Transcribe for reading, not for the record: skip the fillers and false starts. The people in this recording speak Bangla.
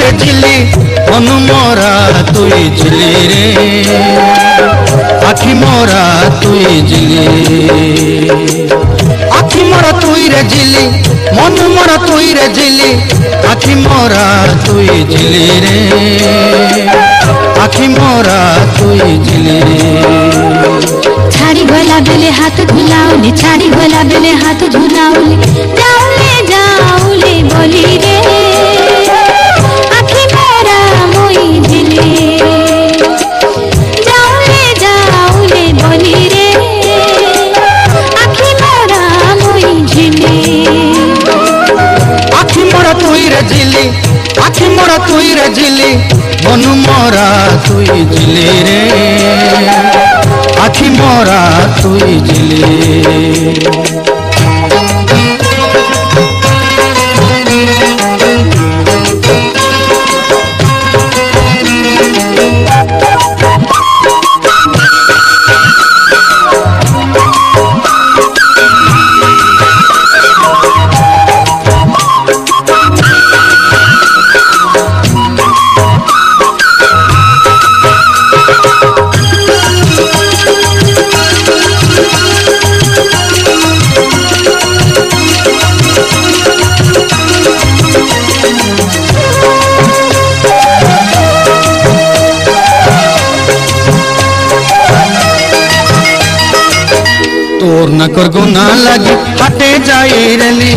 রে ঝিলি মন মরা তুই ঝিলি রে আখি মরা তুই ঝিলি আখি মরা তুই রে ঝিলি মন মরা তুই রে ঝিলি আখি মরা তুই ঝিলি রে আখি মরা তুই ঝিলি ছাড়ি গলা বেলে হাত ঝুলাউলি ছাড়ি গলা বেলে হাত ঝুলাউলি যাউলে যাউলে বলি রে আখি মোরা মই ঝিলি যাউলে যাউলে বলি রে আখি মোরা মই ঝিলি আখি মরা তুই রে ঝিলি আখি মরা তুই রে ঝিলি মন মরা তুই ঝিলি রে আখি মরা তুই ঝিলি তোর না করগো না লাগি হাটে যাই রেলি